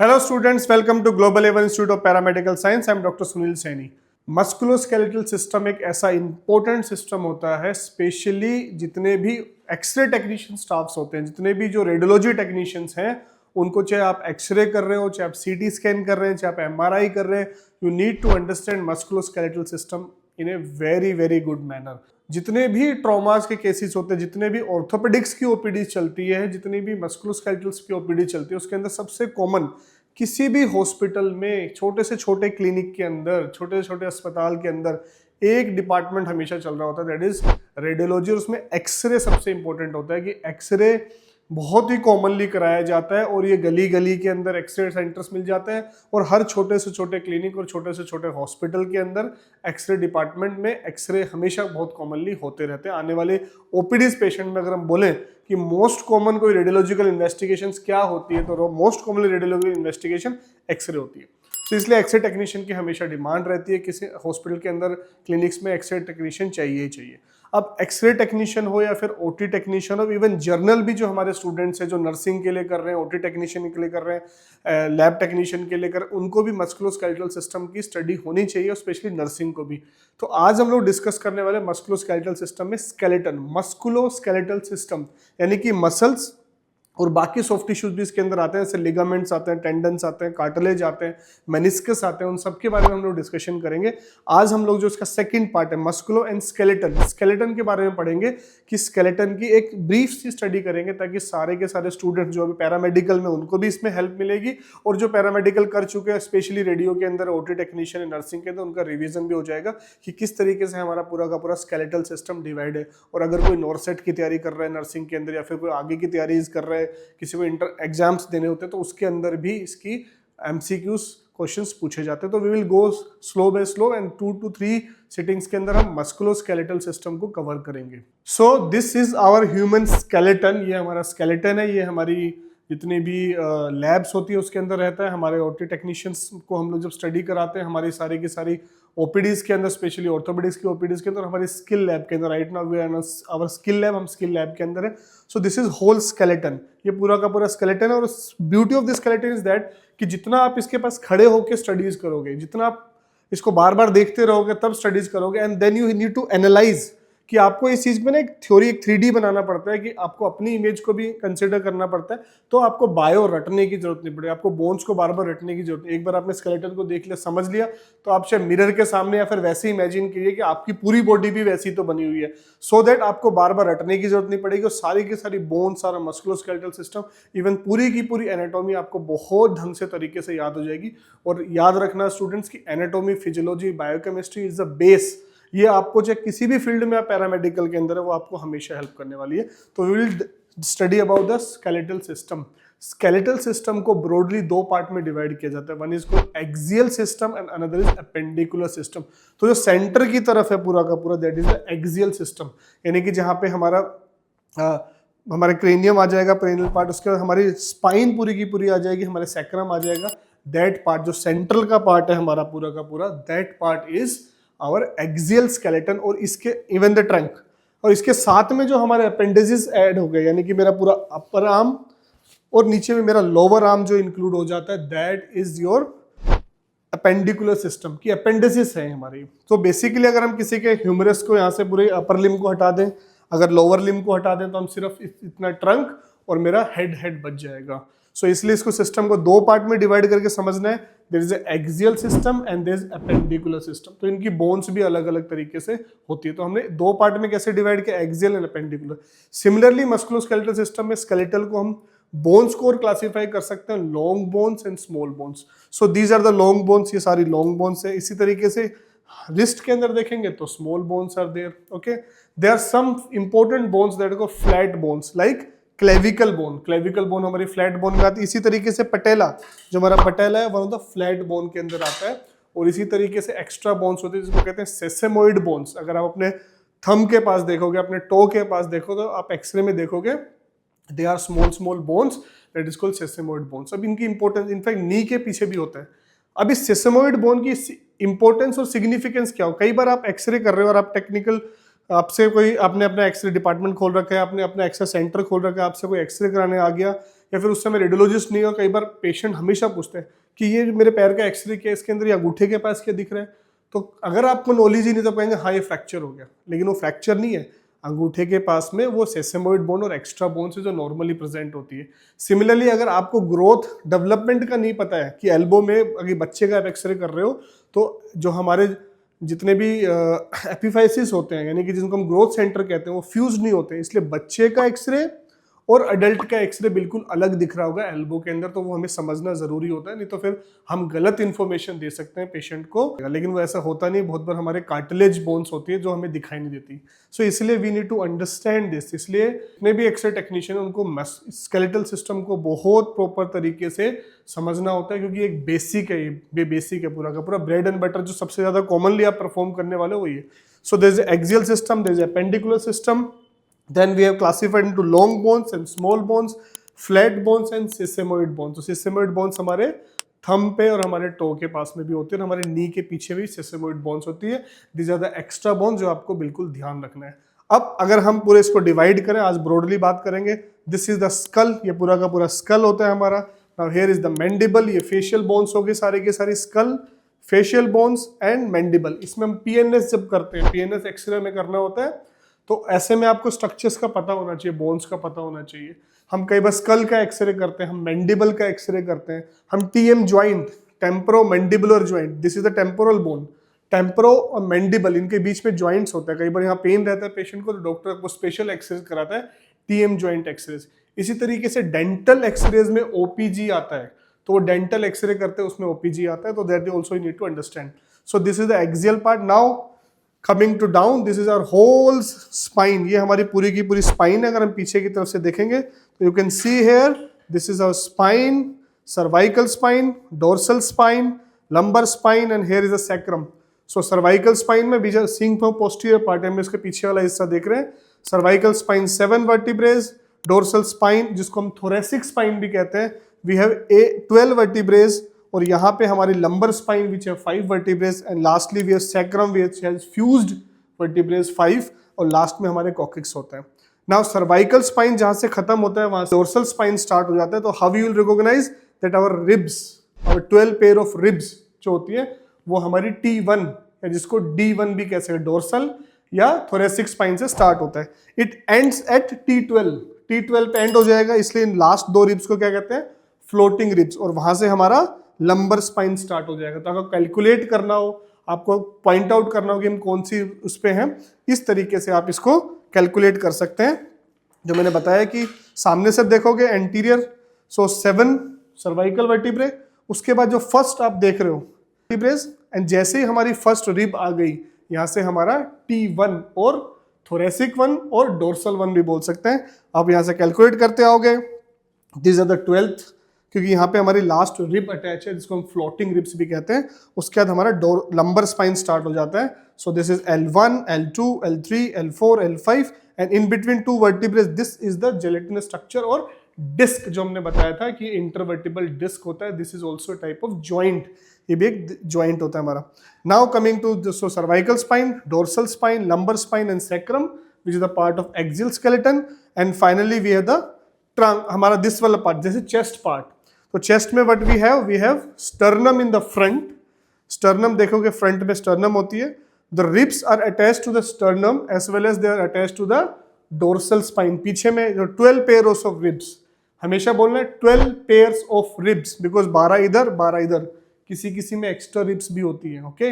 Hello students, welcome to Global A1 Institute of Paramedical Science. I am Dr. Sunil Saini. Musculoskeletal system एक ऐसा important system होता है, specially जितने भी x-ray technician staffs होते हैं, जितने भी जो रेडियोलॉजी टेक्नीशियंस हैं, उनको चाहे आप एक्सरे कर रहे हो, चाहे आप सीटी स्कैन कर रहे हैं, चाहे आप एमआरआई कर रहे हैं, you need to understand musculoskeletal system in a very very good manner. जितने भी ट्रॉमास के केसेस होते हैं, जितने भी ऑर्थोपेडिक्स की ओपीडी चलती है, जितनी भी मस्कुलोस्केलेटल्स की ओपीडी चलती है, उसके अंदर सबसे कॉमन किसी भी हॉस्पिटल में, छोटे से छोटे क्लिनिक के अंदर, छोटे से छोटे अस्पताल के अंदर एक डिपार्टमेंट हमेशा चल रहा होता है, दैट इज रेडियोलॉजी। और उसमें एक्सरे सबसे इंपॉर्टेंट होता है कि एक्सरे बहुत ही कॉमनली कराया जाता है और ये गली गली के अंदर एक्सरे सेंटर्स मिल जाते हैं और हर छोटे से छोटे क्लिनिक और छोटे से छोटे हॉस्पिटल के अंदर एक्सरे डिपार्टमेंट में एक्सरे हमेशा बहुत कॉमनली होते रहते हैं। आने वाले ओपीडीज पेशेंट में अगर हम बोलें कि मोस्ट कॉमन कोई रेडियोलॉजिकल इन्वेस्टिगेशन क्या होती है, तो most commonly radiological investigation x-ray होती है। तो इसलिए एक्सरे टेक्नीशियन की हमेशा डिमांड रहती है, किसी हॉस्पिटल के अंदर क्लिनिक्स में एक्सरे टेक्नीशियन चाहिए ही चाहिए। अब एक्सरे टेक्नीशियन हो या फिर ओटी टेक्नीशियन हो, इवन जर्नल भी जो हमारे स्टूडेंट्स हैं जो नर्सिंग के लिए कर रहे हैं, ओटी टेक्नीशियन के लिए कर रहे हैं, लैब टेक्नीशियन के लिए कर, उनको भी मस्कुलोस्केलेटल सिस्टम की स्टडी होनी चाहिए, स्पेशली नर्सिंग को भी। तो आज हम लोग डिस्कस करने वाले मस्कुलोस्केलेटल सिस्टम में स्केलेटन, मस्कुलोस्केलेटल सिस्टम यानी कि मसल्स और बाकी सॉफ्ट टिश्यूज भी इसके अंदर आते हैं, जैसे लिगामेंट्स आते हैं, टेंडन्स आते हैं, कार्टिलेज आते हैं, मेनिस्कस आते हैं, उन सब के बारे में हम लोग डिस्कशन करेंगे। आज हम लोग जो इसका सेकंड पार्ट है मस्कुलो एंड स्केलेटन, स्केलेटन के बारे में पढ़ेंगे कि स्केलेटन की एक ब्रीफ सी स्टडी करेंगे, ताकि सारे के सारे स्टूडेंट जो अभी पैरामेडिकल में उनको भी इसमें हेल्प मिलेगी, और जो पैरामेडिकल कर चुके हैं स्पेशली रेडियो के अंदर, ओटी टेक्नीशियन, नर्सिंग के अंदर, उनका रिविजन भी हो जाएगा कि किस तरीके से हमारा पूरा का पूरा स्केलेटल सिस्टम डिवाइड है। और अगर कोई नॉरसेट की तैयारी कर रहा है नर्सिंग के अंदर, या फिर कोई आगे की तैयारी कर रहा है, किसी को इंटर एग्जाम्स देने होते हैं, तो उसके अंदर भी इसकी एमसीक्यूज क्वेश्चंस पूछे जाते हैं। तो we will go slow by slow and 2 to 3 sittings के अंदर हम मस्कुलोस्केलेटल सिस्टम को कवर करेंगे। So this is our human skeleton, ये हमारा स्केलेटन है, ये हमारी जितनी भी लैब्स होती है उसके अंदर रहता है। हमारे ओटी टेक्नीशियंस को हम लोग जब स्टडी कराते हैं, हमारी सारी की सारी ओपीडीज के अंदर, स्पेशली ऑर्थोपेडिक्स की ओपीडीज के अंदर, हमारी स्किल लैब के अंदर, right now we are in our skill lab, हम स्किल लैब के अंदर है। So this is whole skeleton, ये पूरा का पूरा स्केलेटन है। और beauty of this skeleton is that कि जितना आप इसके पास खड़े होकर स्टडीज करोगे, जितना आप इसको बार बार देखते रहोगे, तब स्टडीज करोगे, and then you need to analyse कि आपको इस चीज में ना एक थ्योरी, एक 3D बनाना पड़ता है, कि आपको अपनी इमेज को भी कंसिडर करना पड़ता है। तो आपको बायो रटने की जरूरत नहीं पड़ेगी, आपको बोन्स को बार बार रटने की जरूरत नहीं। एक बार आपने स्केलेटन को देख लिया, समझ लिया, तो आप चाहे मिरर के सामने या फिर वैसे इमेजिन कीजिए कि आपकी पूरी बॉडी भी वैसी तो बनी हुई है, सो दैट आपको बार बार रटने की जरूरत नहीं पड़ेगी। और सारी की सारी बोन, सारा मस्कुलोस्केलेटल सिस्टम, इवन पूरी की पूरी एनाटॉमी आपको बहुत ढंग से तरीके से याद हो जाएगी। और याद रखना स्टूडेंट्स की anatomy, physiology, biochemistry is the base. ये आपको चाहे किसी भी फील्ड में आप पैरामेडिकल के अंदर है, वो आपको हमेशा हेल्प करने वाली है। तो we will study about the skeletal system. Skeletal system को ब्रॉडली 2 पार्ट में डिवाइड किया जाता है, one is called axial system and another is appendicular system. तो जो सेंटर की तरफ है पूरा का पूरा, that is the axial system, यानी कि जहां पे हमारे क्रेनियम आ जाएगा, पेरिनियल पार्ट, उसके बाद हमारी स्पाइन पूरी की पूरी आ जाएगी, हमारे सैक्रम आ जाएगा। दैट पार्ट जो सेंट्रल का पार्ट है हमारा पूरा का पूरा, that part is our axial skeleton. और इसके इवन द ट्रंक, और इसके साथ में जो हमारे अपेंडिसेस ऐड हो गए, यानी कि मेरा पूरा अपर आर्म और नीचे में मेरा लोअर आर्म जो इंक्लूड हो जाता है, that is your appendicular system की अपेंडिसेस है हमारी। तो बेसिकली अगर हम किसी के ह्यूमरस को, यहाँ से पूरे अपर लिम्ब को हटा दें, अगर लोअर लिम्ब को हटा दें, तो हम सिर्फ इतना ट्रंक और मेरा हेड बच जाएगा। सो इसलिए इसको सिस्टम को 2 पार्ट में डिवाइड करके समझना है। There is axial system and there is appendicular system. तो इनकी बोन्स भी अलग अलग तरीके से होती है। तो हमने 2 पार्ट में कैसे डिवाइड किया, axial and appendicular. Similarly musculoskeletal system में स्केलेटल को हम बोन्स को और क्लासिफाई कर सकते हैं, long bones and small bones. So these are the long bones, ये सारी लॉन्ग बोन्स है। इसी तरीके से रिस्ट के अंदर देखेंगे तो small bones are there. Okay, there are some important bones that को flat bones, like clavicle bone. Clavicle bone हमारी फ्लैट बोन में आती है। इसी तरीके से पटेला, जो हमारा पटेला है, one of the flat bone के अंदर आता है। और इसी तरीके से एक्स्ट्रा बोन्स होते हैं जिसको कहते हैं सेसेमोइड बोन्स। अगर आप अपने थंब के पास देखोगे, अपने टो के पास देखो, तो आप एक्सरे में देखोगे they are small bones, that is called sesamoid bones. अब इनकी इंपॉर्टेंस इनफैक्ट नी के पीछे भी होता है। अब इस सेसेमोइड बोन की इंपॉर्टेंस और सिग्निफिकेंस क्या हो, कई बार आप एक्सरे कर रहे हो और आप टेक्निकल, आपसे कोई, आपने अपना एक्सरे डिपार्टमेंट खोल रखा है, आपने अपना एक्सरे सेंटर खोल रखा है, आपसे कोई एक्सरे कराने आ गया, या फिर उस समय रेडियोलॉजिस्ट नहीं हो, कई बार पेशेंट हमेशा पूछते हैं कि ये मेरे पैर का एक्सरे क्या, इसके अंदर या अंगूठे के पास क्या दिख रहा है। तो अगर आपको नॉलेज ही नहीं तो कहेंगे हाँ ये फ्रैक्चर हो गया, लेकिन वो फ्रैक्चर नहीं है। अंगूठे के पास में वो सेसेमोइड बोन और एक्स्ट्रा बोन से जो नॉर्मली प्रेजेंट होती है। सिमिलरली अगर आपको ग्रोथ डेवलपमेंट का नहीं पता है कि एल्बो में अगर बच्चे का आप एक्सरे कर रहे हो तो जो हमारे जितने भी एपिफाइसिस होते हैं यानी कि जिनको हम ग्रोथ सेंटर कहते हैं वो फ्यूज नहीं होते, इसलिए बच्चे का एक्सरे और अडल्ट का एक्सरे बिल्कुल अलग दिख रहा होगा एल्बो के अंदर, तो वो हमें समझना जरूरी होता है, नहीं तो फिर हम गलत इन्फॉर्मेशन दे सकते हैं पेशेंट को। लेकिन वो ऐसा होता नहीं, बहुत बार हमारे कार्टिलेज बोन्स होती है जो हमें दिखाई नहीं देती। सो इसलिए we need to understand this. इसलिए जितने भी एक्सरे टेक्नीशियन उनको स्केलेटल सिस्टम को बहुत प्रॉपर तरीके से समझना होता है, क्योंकि एक बेसिक है, ये बेसिक है पूरा का पूरा, ब्रेड एंड बटर जो सबसे ज्यादा कॉमनली आप परफॉर्म करने वाले हो वही है। So there is axial system, there is appendicular system, then we have classified into long bones and small bones, flat bones and sesamoid bones। तो sesamoid bones हमारे थंब पे और हमारे टो के पास में भी होती है और हमारे नी के पीछे भी sesamoid bones होती है। These are the extra bones जो आपको बिल्कुल ध्यान रखना है। अब अगर हम पूरे इसको डिवाइड करें, आज ब्रॉडली बात करेंगे, दिस इज द स्कल, ये पूरा का पूरा स्कल होता है हमारा। Now here is the mandible, ये फेशियल बोन्स हो गए सारे के सारे, skull, facial bones and mandible. इसमें हम पीएनएस जब करते हैं, पीएनएस एक्सरे में करना होता है, तो ऐसे में आपको स्ट्रक्चर्स का पता होना चाहिए, बोन्स का पता होना चाहिए। हम कई बार स्कल का एक्सरे करते हैं, हम मैंडिबल का एक्सरे करते हैं, हम TM joint, temporo mandibular joint, this is the temporal bone, temporo और मैंडिबल इनके बीच में ज्वाइंट्स होता है। कई बार यहाँ पेन रहता है पेशेंट को तो डॉक्टर को स्पेशल एक्सरे कराता है, टीएम ज्वाइंट एक्सरेज। इसी तरीके से डेंटल एक्सरेज में ओपीजी आता है, तो वो डेंटल एक्सरे करते हैं उसमें ओपीजी आता है, तो that also you need to understand. So this is the axial part. Now coming to down, this is our whole spine, ये हमारी पूरी की पूरी स्पाइन है। अगर हम पीछे की तरफ से देखेंगे तो you can see here, this is our spine, cervical spine, dorsal spine, lumbar spine and here is a sacrum. So cervical spine में बीजा सीइंग फ्रॉम पोस्टीरियर पार्ट है, इसके पीछे वाला हिस्सा देख रहे हैं। Cervical spine 7 vertebrae, dorsal spine जिसको हम थोरेसिक स्पाइन भी कहते हैं, वी हैव 12 वर्टिब्रेज, और यहाँ पे हमारी लंबर स्पाइन विच है 5 vertebrae, and lastly we have sacrum which has fused vertebrae 5, और लास्ट में हमारे कॉक्सिक्स होता है। नाउ सर्वाइकल स्पाइन जहाँ से खत्म होता है वहां से डोर्सल स्पाइन स्टार्ट हो जाता है। तो how you will recognise that our ribs, our 12 pair of ribs जो होती है वो हमारी T1 या जिसको D1 भी कह सकते हैं, डोर्सल या थोरेसिक स्पाइन से स्टार्ट होता है। It ends at T12, T12 पे एंड हो जाएगा, इसलिए इन लास्ट 2 रिब्स को क्या कहते हैं, फ्लोटिंग रिब्स, और वहां से हमारा लंबर स्पाइन स्टार्ट हो जाएगा। तो अगर कैलकुलेट करना हो, आपको पॉइंट आउट करना हो कि हम कौन सी उस पे हैं, इस तरीके से आप इसको कैलकुलेट कर सकते हैं। जो मैंने बताया कि सामने से देखोगे एंटीरियर, सो 7 सर्वाइकल वर्टिब्रे, उसके बाद जो फर्स्ट आप देख रहे हो वर्टिब्रेज, एंड जैसे ही हमारी फर्स्ट रिब आ गई यहाँ से हमारा T1 और थोरेसिक 1 और डोर्सल 1 भी बोल सकते हैं। आप यहाँ से कैलकुलेट करते आओगे, दिस आर द 12th, क्योंकि यहाँ पे हमारी लास्ट रिब अटैच है जिसको हम फ्लोटिंग रिब्स भी कहते हैं। उसके बाद हमारा लंबर स्पाइन स्टार्ट हो जाता है। So this is L1, L2, L3, L4, L5 and in between 2 vertebrae this is the gelatinous structure और डिस्क जो हमने बताया था कि इंटरवर्टिबल डिस्क होता है। This is also type of joint, ये भी एक ज्वाइंट होता है हमारा। Now coming to so cervical spine, dorsal spine, lumbar spine and sacrum which is the part of axial skeleton, and finally we have the trunk, हमारा this वाला part जैसे chest part. तो चेस्ट में what we have sternum in the front, sternum देखोगे front में sternum होती है। The ribs are attached to the sternum as well as they are attached to the dorsal spine. पीछे में जो 12 पेयर्स ऑफ रिब्स, हमेशा बोलना है 12 पेयर्स ऑफ रिब्स, बिकॉज 12 इधर 12 इधर, किसी किसी में एक्स्ट्रा रिब्स भी होती है। Okay,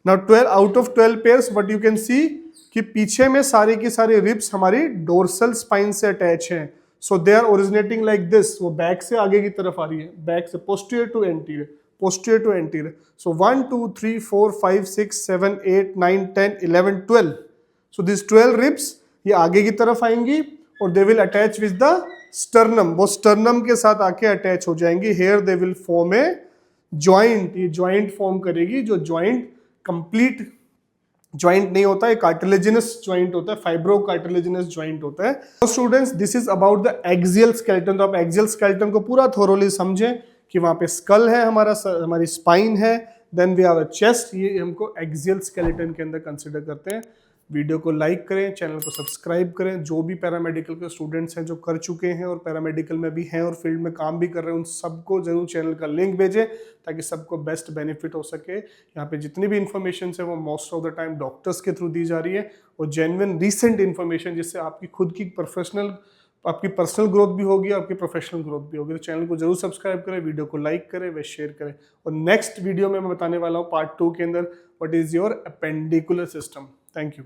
now 12 out of 12 pairs what you can सी कि पीछे में सारी की सारी रिब्स हमारी डोर्सल स्पाइन से अटैच हैं। So they are originating like this, वो बैक से आगे की तरफ आ रही है, बैक से posterior to anterior, posterior to anterior. So 1 2 3 4 5 6 7 8 9 10 11 12, so this 12 ribs ये आगे की तरफ आएंगी और they will attach with the sternum, वो स्टर्नम के साथ आके अटैच हो जाएंगी। Here they will form a joint, ये ज्वाइंट फॉर्म करेगी, जो ज्वाइंट कंप्लीट ज्वाइंट नहीं होता है, कार्टिलेजिनस ज्वाइंट होता है, फाइब्रो कार्टिलेजिनस ज्वाइंट होता है। Students this is about the axial skeleton. तो आप एक्सियल स्केलेटन को पूरा थोरोली समझें कि वहां पे स्कल है, हमारी स्पाइन है, then we have a chest, ये हमको एक्सियल स्केलेटन के अंदर कंसीडर करते हैं। वीडियो को लाइक करें, चैनल को सब्सक्राइब करें। जो भी पैरामेडिकल के स्टूडेंट्स हैं जो कर चुके हैं और पैरामेडिकल में भी हैं और फील्ड में काम भी कर रहे हैं, उन सबको जरूर चैनल का लिंक भेजें ताकि सबको बेस्ट बेनिफिट हो सके। यहाँ पे जितनी भी इन्फॉर्मेशन है वो most of the time doctors के थ्रू दी जा रही है और जेन्युइन रिसेंट इन्फॉर्मेशन, जिससे आपकी खुद की आपकी पर्सनल ग्रोथ भी होगी, आपकी प्रोफेशनल ग्रोथ भी होगी। तो चैनल को जरूर सब्सक्राइब करें, वीडियो को लाइक करें व शेयर करें। और नेक्स्ट वीडियो में मैं बताने वाला हूँ पार्ट 2 के अंदर what is your appendicular system. Thank you.